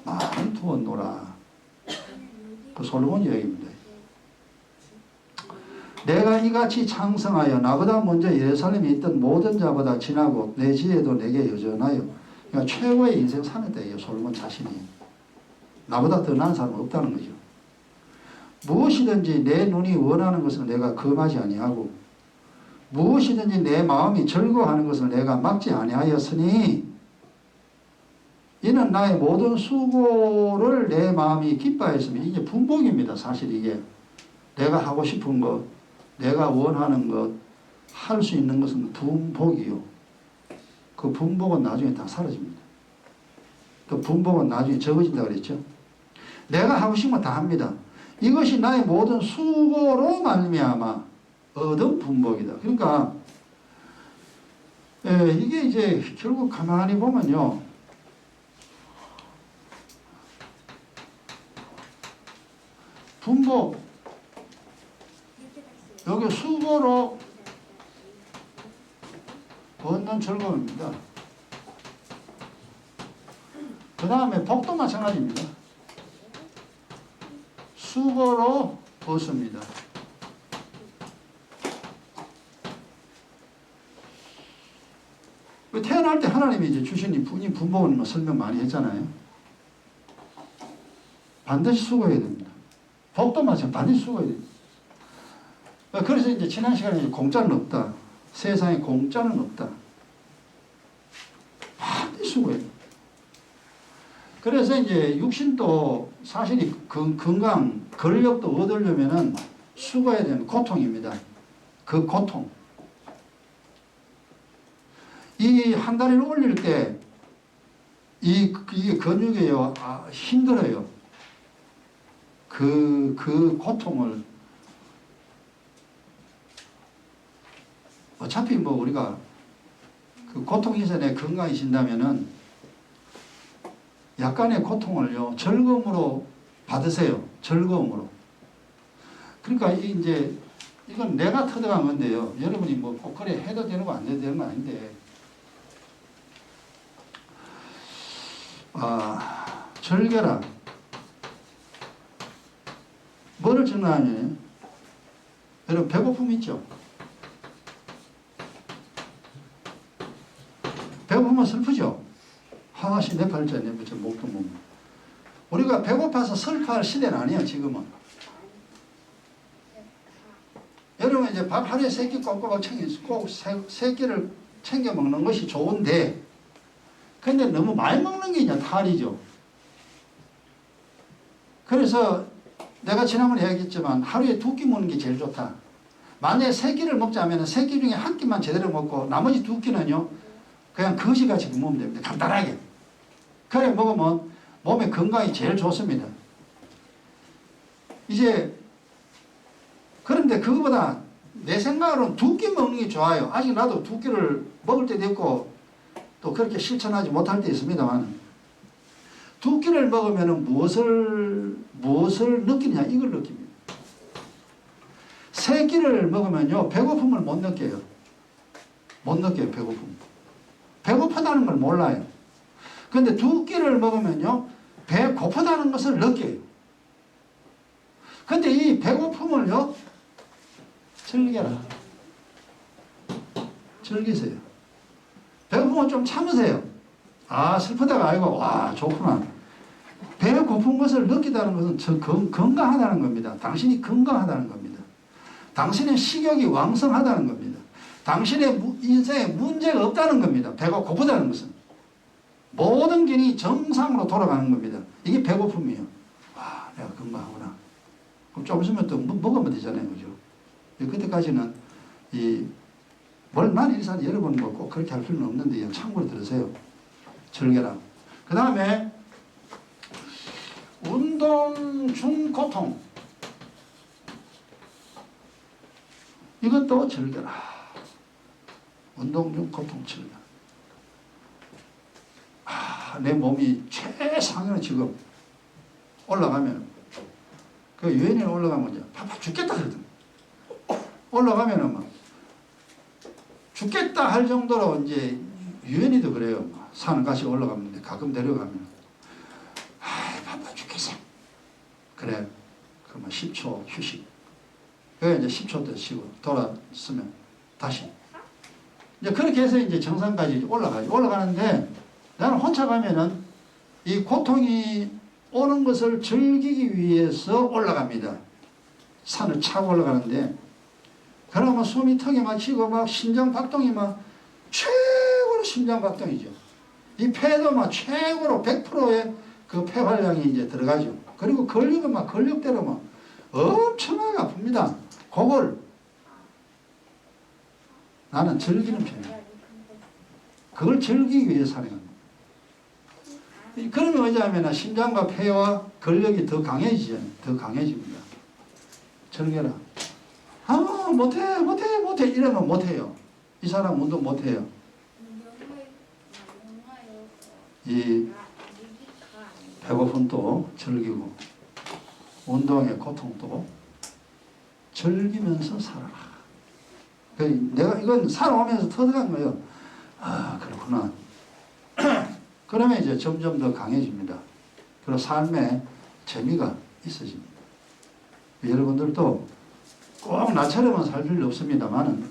많이 두었노라. 그 솔로몬 이야기입니다. 내가 이같이 창성하여 나보다 먼저 예루살렘에 있던 모든 자보다 지나고 내 지혜도 내게 여전하여. 그러니까 최고의 인생 사는 때예요. 솔로몬 자신이. 나보다 더 나은 사람은 없다는 거죠. 무엇이든지 내 눈이 원하는 것을 내가 금하지 아니하고 무엇이든지 내 마음이 즐거워하는 것을 내가 막지 아니하였으니 이는 나의 모든 수고를 내 마음이 기뻐했으면 이게 분복입니다. 사실 이게 내가 하고 싶은 것, 내가 원하는 것, 할 수 있는 것은 분복이요. 그 분복은 나중에 다 사라집니다. 그 분복은 나중에 적어진다 그랬죠. 내가 하고 싶은 거 다 합니다. 이것이 나의 모든 수고로 말미암아 얻은 분복이다. 그러니까 이게 이제 결국 가만히 보면요. 분복 여기 수고로 얻는 즐거움입니다. 그 다음에 복도 마찬가지입니다. 수고로 얻습니다. 태어날 때 하나님이 이제 주신 분복은 설명 많이 했잖아요. 반드시 수고해야 됩니다. 복도 마찬가지 반드시 수고해야 됩니다. 그래서 이제 지난 시간에 공짜는 없다. 세상에 공짜는 없다. 반드시 수고해야 됩니다. 그래서 이제 육신도 사실이 건강, 근력도 얻으려면은 수고해야 되는 고통입니다. 그 고통. 이 한 다리를 올릴 때 이게 근육이요. 힘들어요. 그 고통을 어차피 뭐 우리가 그 고통 이전에 건강이신다면은 약간의 고통을요 즐거움으로 받으세요. 즐거움으로. 그러니까 이제 이건 내가 터득한 건데요. 여러분이 뭐 꼭 그래 해도 되는 거 안 해도 되는 거 아닌데. 즐겨라. 뭐를 증명하냐? 여러분 배고픔 있죠? 배고프면 슬프죠? 하나씩 내 팔자 내 부처 목도 못. 우리가 배고파서 슬퍼할 시대는 아니에요. 지금은. 여러분 이제 밥 하루에 3끼 꼬꼬박 꼭 3끼를 챙겨 먹는 것이 좋은데 근데 너무 많이 먹는 게 이제 탈이죠. 그래서 내가 지난번에 얘기했지만 하루에 2끼 먹는 게 제일 좋다. 만약에 3끼를 먹자면 3끼 중에 1끼만 제대로 먹고 나머지 2끼는요 그냥 거지같이 먹으면 됩니다. 간단하게. 그래 먹으면 몸의 건강이 제일 좋습니다. 이제 그런데 그거보다 내 생각으로는 2끼 먹는 게 좋아요. 아직 나도 2끼를 먹을 때도 있고 또 그렇게 실천하지 못할 때 있습니다만 2끼를 먹으면 무엇을 느끼냐 이걸 느낍니다. 3끼를 먹으면요 배고픔을 못 느껴요. 못 느껴요 배고픔. 배고프다는 걸 몰라요. 그런데 2끼를 먹으면요 배 고프다는 것을 느껴요. 그런데 이 배고픔을요 즐겨라. 즐기세요. 배고픔은 좀 참으세요. 슬프다가 아니고 와 좋구나. 배 고픈 것을 느끼다는 것은 건강하다는 겁니다. 당신이 건강하다는 겁니다. 당신의 식욕이 왕성하다는 겁니다. 당신의 인생에 문제가 없다는 겁니다. 배가 고프다는 것은. 모든 기능이 정상으로 돌아가는 겁니다. 이게 배고픔이에요. 내가 건강하구나. 그럼 좀 있으면 또 먹으면 되잖아요. 그죠? 그때까지는 난 일산 여러분 꼭 그렇게 할 필요는 없는데 참고로 들으세요. 즐겨라. 그 다음에 운동 중 고통. 이것도 즐겨라. 운동 중 고통 즐겨라. 내 몸이 최상위로 지금 올라가면 그 유엔에 올라가면 바빠 죽겠다 그러더니 올라가면은 막 죽겠다 할 정도로 이제 유엔이도 그래요. 산을 같이 올라가는데 가끔 내려가면 바빠 죽겠어. 그래. 그러면 10초 휴식. 그래 이제 10초 더 쉬고 돌아서면 다시. 이제 그렇게 해서 이제 정상까지 올라가죠. 올라가는데 나는 혼자 가면은 이 고통이 오는 것을 즐기기 위해서 올라갑니다. 산을 차고 올라가는데 그러면 숨이 턱에 막히고 막 심장 박동이 막 최고로 심장 박동이죠. 이 폐도 막 최고로 100%의 그 폐활량이 이제 들어가죠. 그리고 근육은 막 근육대로 막 엄청나게 아픕니다. 그걸 나는 즐기는 편이에요. 그걸 즐기기 위해서 하는 겁니다. 그러면 어찌하면 심장과 폐와 근력이 더 강해지죠. 더 강해집니다. 즐겨라. 못해 이러면 못해요. 이 사람 운동 못해요. 이 배고픔도 즐기고 운동의 고통도 즐기면서 살아라. 내가 이건 살아오면서 터득한 거예요. 아 그렇구나. 그러면 이제 점점 더 강해집니다. 그리고 삶에 재미가 있어집니다. 여러분들도 꼭 나처럼만 살 필요 없습니다만은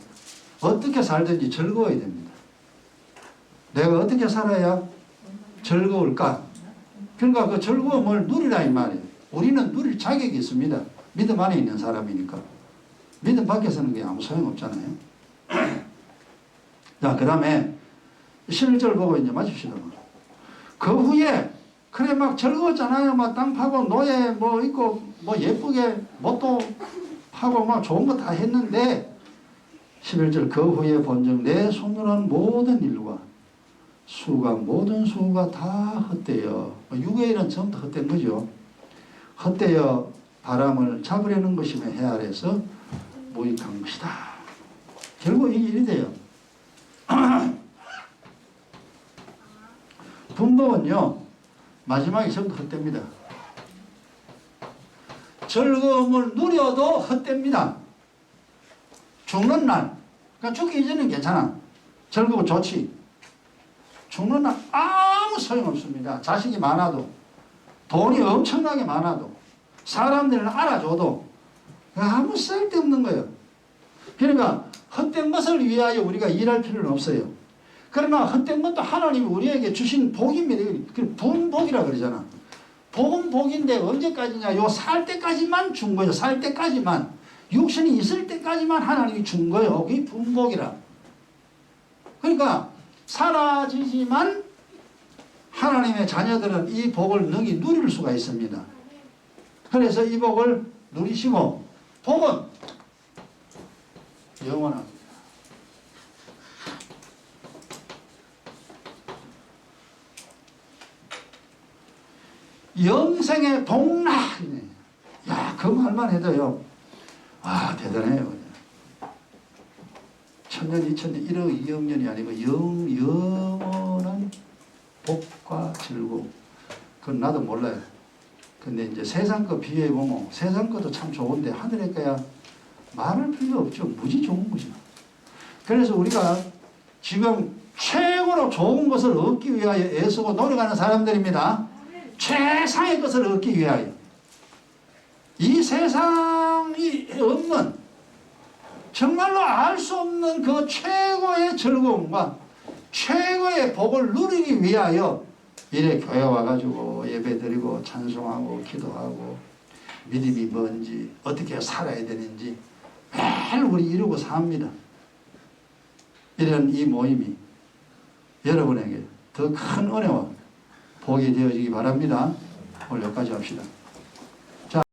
어떻게 살든지 즐거워야 됩니다. 내가 어떻게 살아야 즐거울까? 그러니까 그 즐거움을 누리라 이 말이에요. 우리는 누릴 자격이 있습니다. 믿음 안에 있는 사람이니까. 믿음 밖에서는 그게 아무 소용없잖아요. 자, 그 다음에 11절 보고 이제 마십시다. 그 후에 그래 막 즐거웠잖아요. 막 땅 파고 노예 뭐 있고 뭐 예쁘게 뭣도 파고 막 좋은 거 다 했는데 11절 그 후에 본즉 내 손으로 한 모든 일과 수가 모든 수가 다 헛되어 6의 일은 전부 다 헛된 거죠. 헛되어 바람을 잡으려는 것이며 해 아래서 무익한 것이다. 결국 이게 일이 돼요. 분법은요 마지막에 전부 헛됩니다. 즐거움을 누려도 헛됩니다. 죽는 날, 그러니까 죽기 이전은 괜찮아. 즐거워 좋지. 죽는 날 아무 소용없습니다. 자식이 많아도 돈이 엄청나게 많아도 사람들을 알아줘도 아무 쓸데없는 거예요. 그러니까 헛된 것을 위하여 우리가 일할 필요는 없어요. 그러나 헛된 것도 하나님이 우리에게 주신 복입니다. 분복이라 그러잖아. 복은 복인데 언제까지냐? 요 살 때까지만 준 거예요. 살 때까지만. 육신이 있을 때까지만 하나님이 준 거예요. 그게 분복이라. 그러니까 사라지지만 하나님의 자녀들은 이 복을 능히 누릴 수가 있습니다. 그래서 이 복을 누리시고 복은 영원합니다. 영생의 복락이네. 야, 그 말만 해도요. 아, 대단해요. 1000년, 2000년, 1억, 2억 년이 아니고 영원한 복과 즐거움. 그건 나도 몰라요. 근데 이제 세상 거 비교해보면 세상 것도 참 좋은데 하늘의 거야 말할 필요 없죠. 무지 좋은 거죠. 그래서 우리가 지금 최고로 좋은 것을 얻기 위하여 애쓰고 노력하는 사람들입니다. 최상의 것을 얻기 위하여. 이 세상이 없는 정말로 알 수 없는 그 최고의 즐거움과 최고의 복을 누리기 위하여 이래 교회 와가지고 예배드리고 찬송하고 기도하고 믿음이 뭔지 어떻게 살아야 되는지 매일 우리 이루고 삽니다. 이런 이 모임이 여러분에게 더 큰 은혜와 복이 되어지기 바랍니다. 오늘 여기까지 합시다.